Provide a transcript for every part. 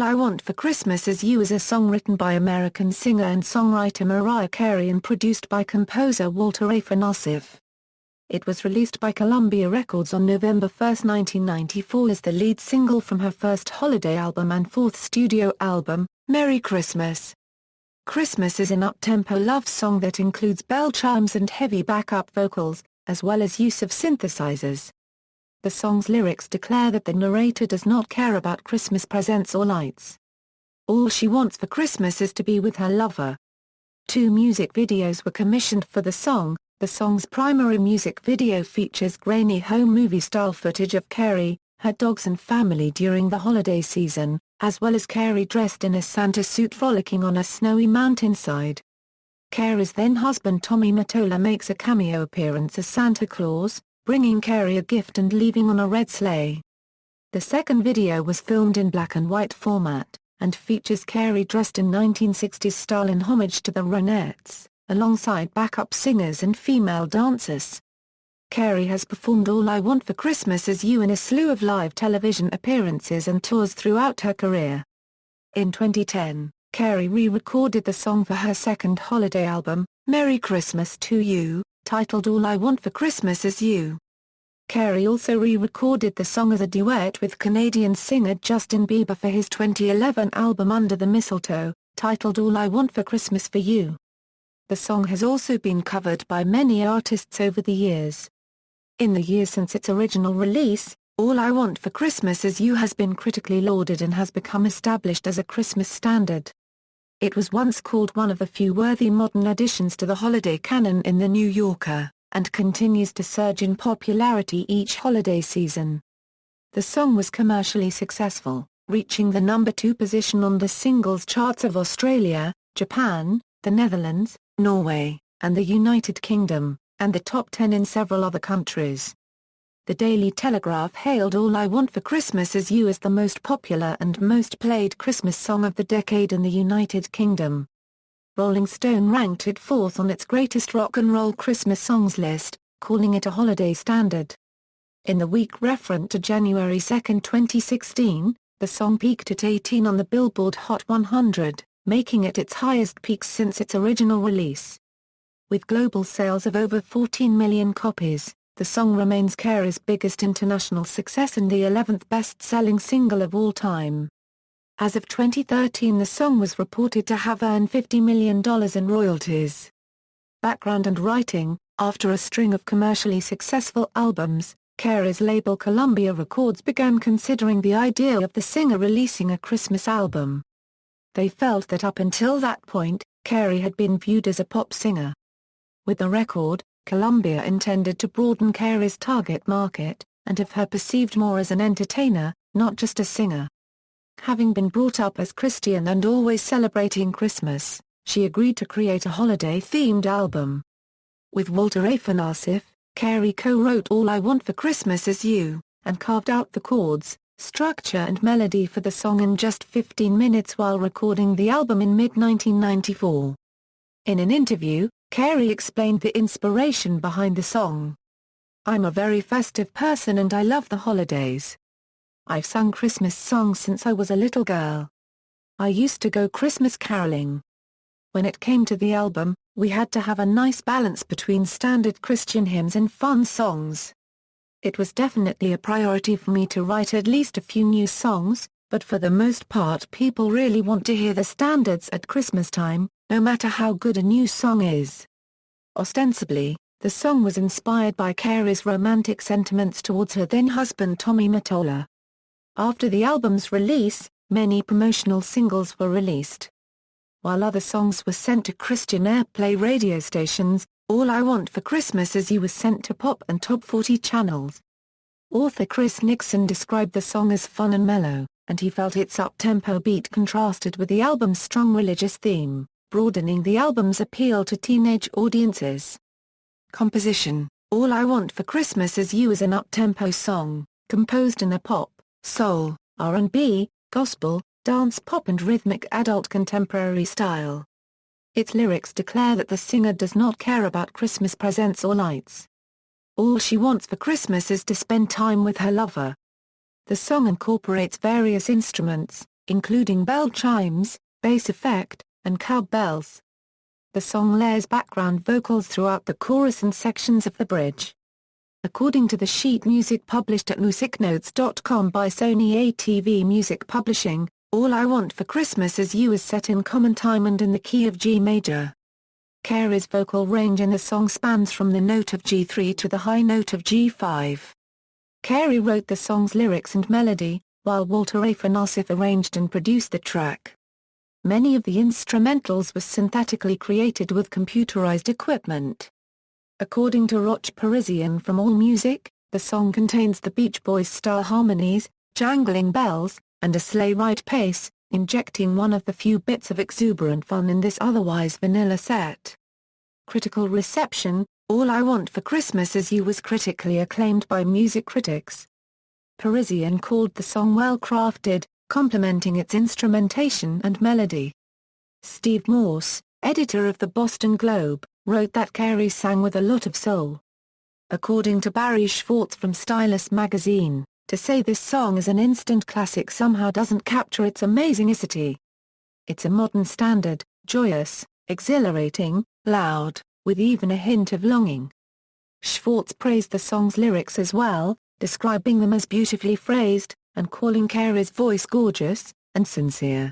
I Want for Christmas Is You is a song written by American singer and songwriter Mariah Carey and produced by composer Walter Afanasieff. It was released by Columbia Records on November 1, 1994 as the lead single from her first holiday album and fourth studio album, Merry Christmas. Christmas is an up-tempo love song that includes bell chimes and heavy backup vocals, as well as use of synthesizers. The song's lyrics declare that the narrator does not care about Christmas presents or lights. All she wants for Christmas is to be with her lover. 2 music videos were commissioned for the song. The song's primary music video features grainy home movie-style footage of Carey, her dogs and family during the holiday season, as well as Carey dressed in a Santa suit frolicking on a snowy mountainside. Carey's then-husband Tommy Mottola makes a cameo appearance as Santa Claus, bringing Carey a gift and leaving on a red sleigh. The second video was filmed in black and white format, and features Carey dressed in 1960s style in homage to the Ronettes, alongside backup singers and female dancers. Carey has performed All I Want for Christmas Is You in a slew of live television appearances and tours throughout her career. In 2010, Carey re-recorded the song for her second holiday album, Merry Christmas to You, titled All I Want for Christmas Is You. Carey also re-recorded the song as a duet with Canadian singer Justin Bieber for his 2011 album Under the Mistletoe, titled All I Want for Christmas for You. The song has also been covered by many artists over the years. In the years since its original release, All I Want for Christmas Is You has been critically lauded and has become established as a Christmas standard. It was once called one of the few worthy modern additions to the holiday canon in The New Yorker, and continues to surge in popularity each holiday season. The song was commercially successful, reaching the number 2 position on the singles charts of Australia, Japan, the Netherlands, Norway, and the United Kingdom, and the top 10 in several other countries. The Daily Telegraph hailed All I Want for Christmas Is You as the most popular and most played Christmas song of the decade in the United Kingdom. Rolling Stone ranked it 4th on its Greatest Rock and Roll Christmas Songs list, calling it a holiday standard. In the week referent to January 2, 2016, the song peaked at 18 on the Billboard Hot 100, making it its highest peak since its original release. With global sales of over 14 million copies, the song remains Carey's biggest international success and the 11th best-selling single of all time. As of 2013, the song was reported to have earned $50 million in royalties. Background and writing: after a string of commercially successful albums, Carey's label Columbia Records began considering the idea of the singer releasing a Christmas album. They felt that up until that point, Carey had been viewed as a pop singer. With the record, Columbia intended to broaden Carey's target market, and have her perceived more as an entertainer, not just a singer. Having been brought up as Christian and always celebrating Christmas, she agreed to create a holiday-themed album. With Walter Afanasieff, Carey co-wrote All I Want for Christmas Is You, and carved out the chords, structure and melody for the song in just 15 minutes while recording the album in mid-1994. In an interview, Carey explained the inspiration behind the song. "I'm a very festive person and I love the holidays. I've sung Christmas songs since I was a little girl. I used to go Christmas caroling. When it came to the album, we had to have a nice balance between standard Christian hymns and fun songs. It was definitely a priority for me to write at least a few new songs, but for the most part people really want to hear the standards at Christmas time, no matter how good a new song is." Ostensibly, the song was inspired by Carey's romantic sentiments towards her then-husband Tommy Mottola. After the album's release, many promotional singles were released. While other songs were sent to Christian airplay radio stations, All I Want for Christmas Is You was sent to pop and top 40 channels. Author Chris Nixon described the song as fun and mellow, and he felt its up-tempo beat contrasted with the album's strong religious theme, broadening the album's appeal to teenage audiences. Composition: All I Want for Christmas Is You is an up-tempo song, composed in a pop, soul, R&B, gospel, dance pop and rhythmic adult contemporary style. Its lyrics declare that the singer does not care about Christmas presents or lights. All she wants for Christmas is to spend time with her lover. The song incorporates various instruments, including bell chimes, bass effect, and cowbells. The song layers background vocals throughout the chorus and sections of the bridge. According to the sheet music published at musicnotes.com by Sony ATV Music Publishing, All I Want for Christmas Is You is set in common time and in the key of G major. Carey's vocal range in the song spans from the note of G3 to the high note of G5. Carey wrote the song's lyrics and melody, while Walter Afanasieff arranged and produced the track. Many of the instrumentals were synthetically created with computerized equipment. According to Roch Parisian from AllMusic, the song contains the Beach Boys-style harmonies, jangling bells, and a sleigh ride pace, injecting one of the few bits of exuberant fun in this otherwise vanilla set. Critical reception: All I Want for Christmas Is You was critically acclaimed by music critics. Parisian called the song well-crafted, complementing its instrumentation and melody. Steve Morse, editor of the Boston Globe, wrote that Carey sang with a lot of soul. According to Barry Schwartz from Stylus magazine, to say this song is an instant classic somehow doesn't capture its amazingicity. It's a modern standard, joyous, exhilarating, loud, with even a hint of longing. Schwartz praised the song's lyrics as well, describing them as beautifully phrased, and calling Carey's voice gorgeous and sincere.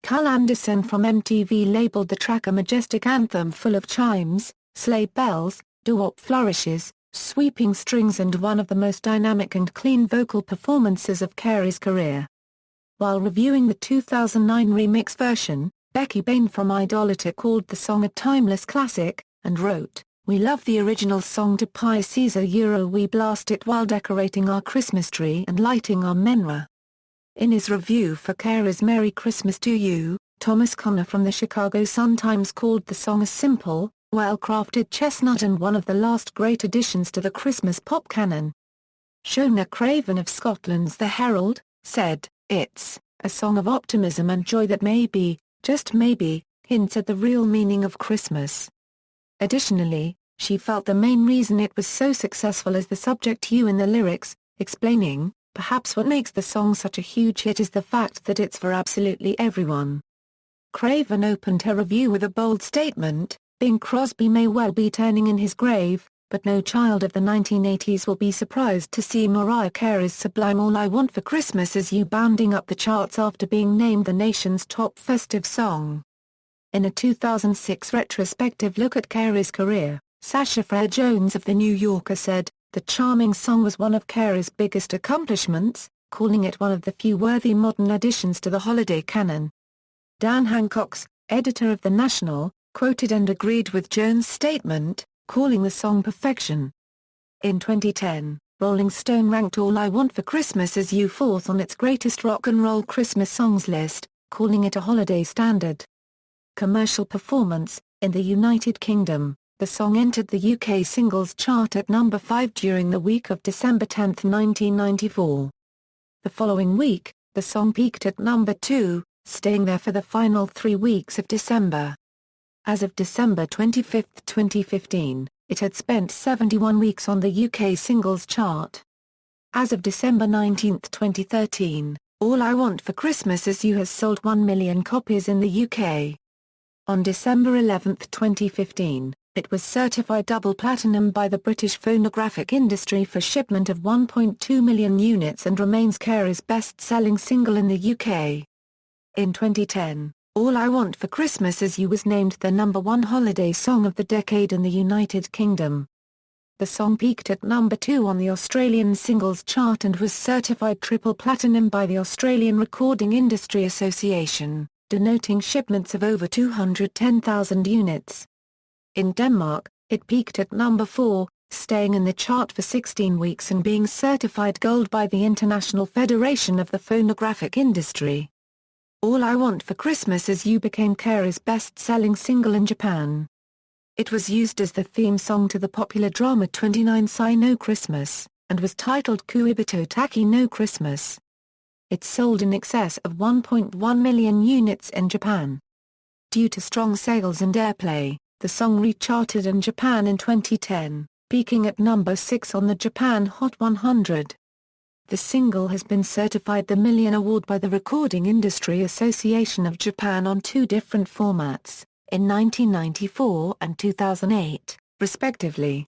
Carl Anderson from MTV labeled the track a majestic anthem full of chimes, sleigh bells, doo-wop flourishes, sweeping strings and one of the most dynamic and clean vocal performances of Carey's career. While reviewing the 2009 remix version, Becky Bain from Idolator called the song a timeless classic, and wrote, "We love the original song to Pius Caesar we blast it while decorating our Christmas tree and lighting our menorah." In his review for Carey's Merry Christmas to You, Thomas Connor from the Chicago Sun-Times called the song a simple, well-crafted chestnut and one of the last great additions to the Christmas pop canon. Shona Craven of Scotland's The Herald, said, "It's a song of optimism and joy that maybe, just maybe, hints at the real meaning of Christmas." Additionally, she felt the main reason it was so successful is the subject "you" in the lyrics, explaining, "Perhaps what makes the song such a huge hit is the fact that it's for absolutely everyone." Craven opened her review with a bold statement, "Bing Crosby may well be turning in his grave, but no child of the 1980s will be surprised to see Mariah Carey's sublime All I Want for Christmas Is You bounding up the charts after being named the nation's top festive song." In a 2006 retrospective look at Carey's career, Sasha Fair Jones of The New Yorker said, "The charming song was one of Carey's biggest accomplishments," calling it one of the few worthy modern additions to the holiday canon. Dan Hancox, editor of The National, quoted and agreed with Jones' statement, calling the song perfection. In 2010, Rolling Stone ranked All I Want for Christmas Is You fourth on its greatest rock and roll Christmas songs list, calling it a holiday standard. Commercial performance: in the United Kingdom, the song entered the UK singles chart at number 5 during the week of December 10, 1994. The following week, the song peaked at number 2, staying there for the final 3 weeks of December. As of December 25, 2015, it had spent 71 weeks on the UK singles chart. As of December 19, 2013, All I Want for Christmas Is You has sold 1 million copies in the UK. On December 11, 2015, it was certified double platinum by the British phonographic industry for shipment of 1.2 million units and remains Carey's best-selling single in the UK. In 2010, All I Want for Christmas Is You was named the #1 holiday song of the decade in the United Kingdom. The song peaked at number 2 on the Australian singles chart and was certified triple platinum by the Australian Recording Industry Association, denoting shipments of over 210,000 units. In Denmark, it peaked at number 4, staying in the chart for 16 weeks and being certified gold by the International Federation of the Phonographic Industry. All I Want for Christmas Is You became Carey's best-selling single in Japan. It was used as the theme song to the popular drama 29 Sai no Christmas, and was titled Kuibito Taki no Christmas. It sold in excess of 1.1 million units in Japan. Due to strong sales and airplay, the song re-charted in Japan in 2010, peaking at number 6 on the Japan Hot 100. The single has been certified the Million Award by the Recording Industry Association of Japan on 2 different formats, in 1994 and 2008, respectively.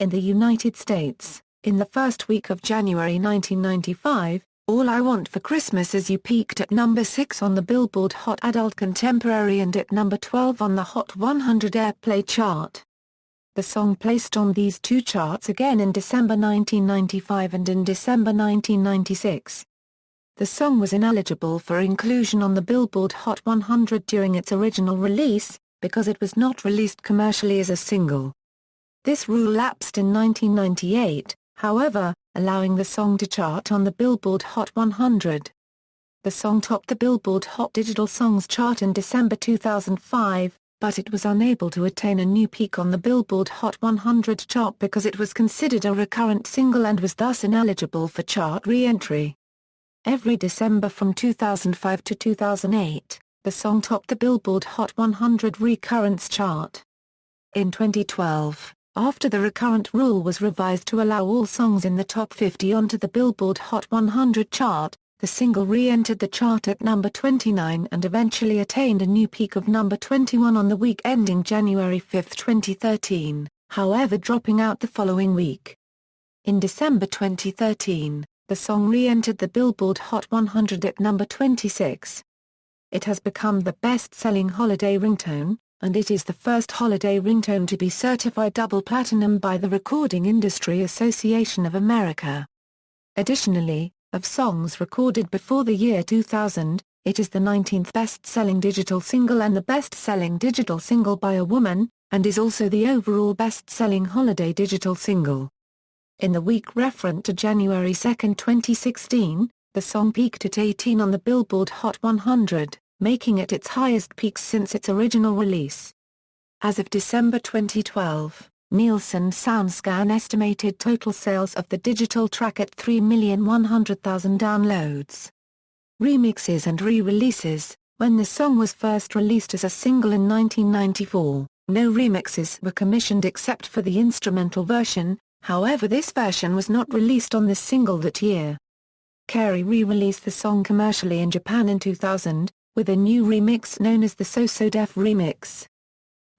In the United States, in the first week of January 1995, All I Want for Christmas Is You peaked at number 6 on the Billboard Hot Adult Contemporary and at number 12 on the Hot 100 Airplay chart. The song placed on these 2 charts again in December 1995 and in December 1996. The song was ineligible for inclusion on the Billboard Hot 100 during its original release, because it was not released commercially as a single. This rule lapsed in 1998, however, allowing the song to chart on the Billboard Hot 100. The song topped the Billboard Hot Digital Songs chart in December 2005, but it was unable to attain a new peak on the Billboard Hot 100 chart because it was considered a recurrent single and was thus ineligible for chart re-entry. Every December from 2005 to 2008, the song topped the Billboard Hot 100 recurrence chart. In 2012, after the recurrent rule was revised to allow all songs in the top 50 onto the Billboard Hot 100 chart, the single re-entered the chart at number 29 and eventually attained a new peak of number 21 on the week ending January 5, 2013, however dropping out the following week. In December 2013, the song re-entered the Billboard Hot 100 at number 26. It has become the best-selling holiday ringtone, and it is the first holiday ringtone to be certified double platinum by the Recording Industry Association of America. Additionally, of songs recorded before the year 2000, it is the 19th best-selling digital single and the best-selling digital single by a woman, and is also the overall best-selling holiday digital single. In the week referent to January 2, 2016, the song peaked at 18 on the Billboard Hot 100, making it its highest peak since its original release. As of December 2012, Nielsen SoundScan estimated total sales of the digital track at 3,100,000 downloads. Remixes and re-releases. When the song was first released as a single in 1994, no remixes were commissioned except for the instrumental version, however this version was not released on the single that year. Carey re-released the song commercially in Japan in 2000, with a new remix known as the So Def remix.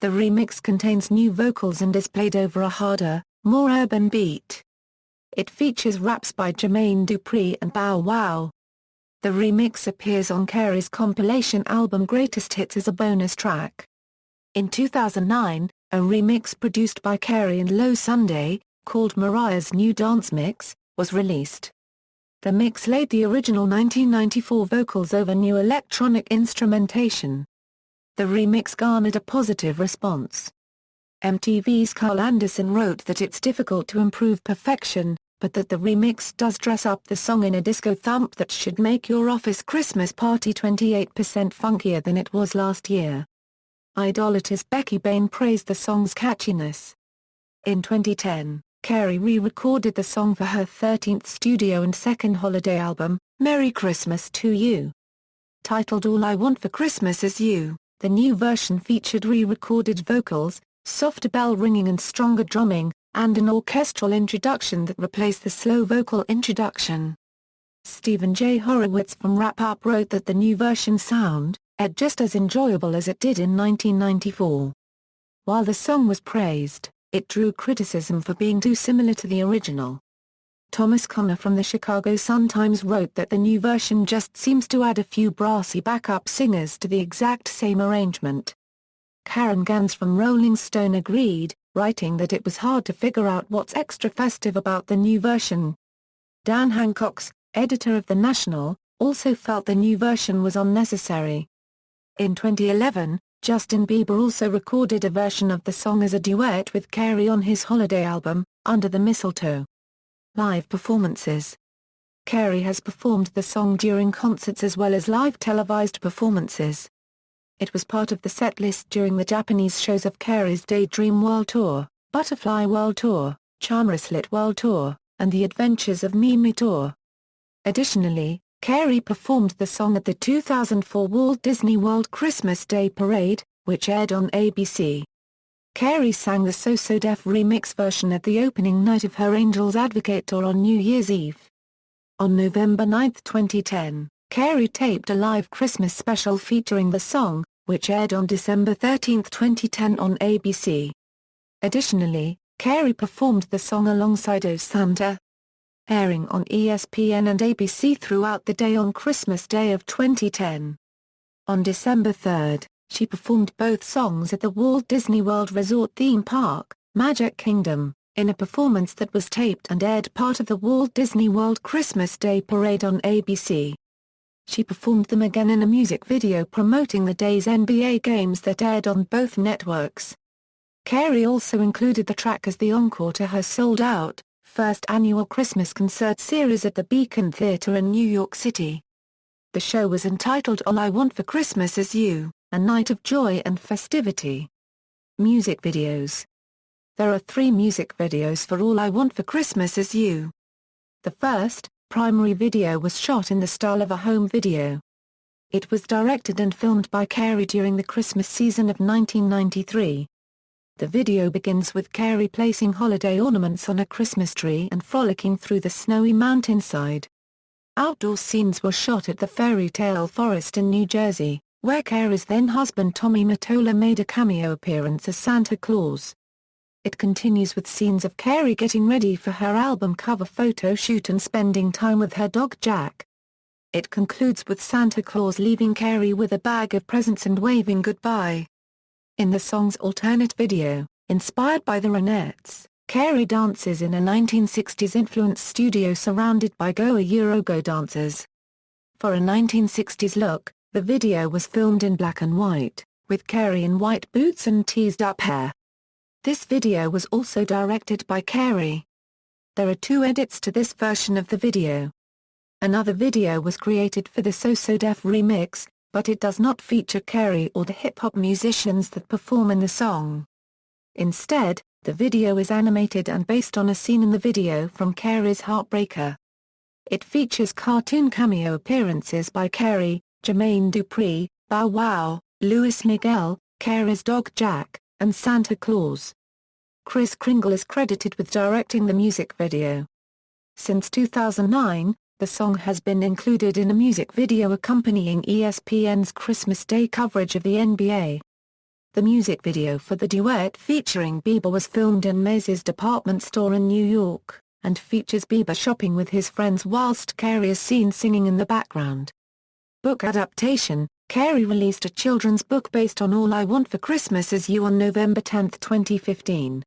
The remix contains new vocals and is played over a harder, more urban beat. It features raps by Jermaine Dupri and Bow Wow. The remix appears on Carey's compilation album Greatest Hits as a bonus track. In 2009, a remix produced by Carey and Low Sunday, called Mariah's New Dance Mix, was released. The mix laid the original 1994 vocals over new electronic instrumentation. The remix garnered a positive response. MTV's Carl Anderson wrote that it's difficult to improve perfection, but that the remix does dress up the song in a disco thump that should make your office Christmas party 28% funkier than it was last year. Idolator's Becky Bain praised the song's catchiness. In 2010, Carey re-recorded the song for her 13th studio and second holiday album, Merry Christmas to You. Titled All I Want for Christmas Is You, the new version featured re-recorded vocals, softer bell ringing and stronger drumming, and an orchestral introduction that replaced the slow vocal introduction. Stephen J. Horowitz from Wrap Up wrote that the new version sounded just as enjoyable as it did in 1994. While the song was praised, it drew criticism for being too similar to the original. Thomas Connor from the Chicago Sun-Times wrote that the new version just seems to add a few brassy backup singers to the exact same arrangement. Karen Gans from Rolling Stone agreed, writing that it was hard to figure out what's extra festive about the new version. Dan Hancock, editor of The National, also felt the new version was unnecessary. In 2011, Justin Bieber also recorded a version of the song as a duet with Carey on his holiday album, Under the Mistletoe. Live performances. Carey has performed the song during concerts as well as live televised performances. It was part of the setlist during the Japanese shows of Carey's Daydream World Tour, Butterfly World Tour, Charmbracelet World Tour, and The Adventures of Mimi Tour. Additionally, Carey performed the song at the 2004 Walt Disney World Christmas Day Parade, which aired on ABC. Carey sang the So Def remix version at the opening night of her Angels Advocate tour on New Year's Eve. On November 9, 2010, Carey taped a live Christmas special featuring the song, which aired on December 13, 2010 on ABC. Additionally, Carey performed the song alongside O Santa, airing on ESPN and ABC throughout the day on Christmas Day of 2010. On December 3, she performed both songs at the Walt Disney World Resort theme park, Magic Kingdom, in a performance that was taped and aired part of the Walt Disney World Christmas Day Parade on ABC. She performed them again in a music video promoting the day's NBA games that aired on both networks. Carey also included the track as the encore to her sold-out, first annual Christmas concert series at the Beacon Theatre in New York City. The show was entitled All I Want for Christmas Is You, a night of joy and festivity. Music videos. There are 3 music videos for All I Want for Christmas Is You. The first, primary video was shot in the style of a home video. It was directed and filmed by Carey during the Christmas season of 1993. The video begins with Carey placing holiday ornaments on a Christmas tree and frolicking through the snowy mountainside. Outdoor scenes were shot at the Fairy Tale Forest in New Jersey, where Carey's then-husband Tommy Mottola made a cameo appearance as Santa Claus. It continues with scenes of Carey getting ready for her album cover photo shoot and spending time with her dog Jack. It concludes with Santa Claus leaving Carey with a bag of presents and waving goodbye. In the song's alternate video, inspired by the Ronettes, Carey dances in a 1960s-influenced studio surrounded by go dancers. For a 1960s look, the video was filmed in black and white, with Carey in white boots and teased-up hair. This video was also directed by Carey. There are 2 edits to this version of the video. Another video was created for the So Def remix, but it does not feature Carey or the hip-hop musicians that perform in the song. Instead, the video is animated and based on a scene in the video from Carey's Heartbreaker. It features cartoon cameo appearances by Carey, Jermaine Dupri, Bow Wow, Luis Miguel, Carey's dog Jack, and Santa Claus. Kris Kringle is credited with directing the music video. Since 2009, the song has been included in a music video accompanying ESPN's Christmas Day coverage of the NBA. The music video for the duet featuring Bieber was filmed in Macy's department store in New York, and features Bieber shopping with his friends whilst Carey is seen singing in the background. Book adaptation. Carey released a children's book based on All I Want for Christmas Is You on November 10, 2015.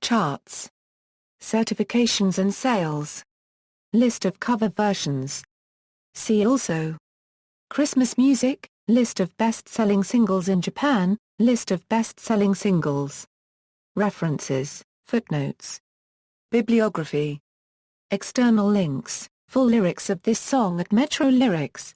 Charts. Certifications and sales. List of cover versions. See also: Christmas music, list of best-selling singles in Japan, list of best-selling singles. References, footnotes. Bibliography. External links, full lyrics of this song at Metro Lyrics.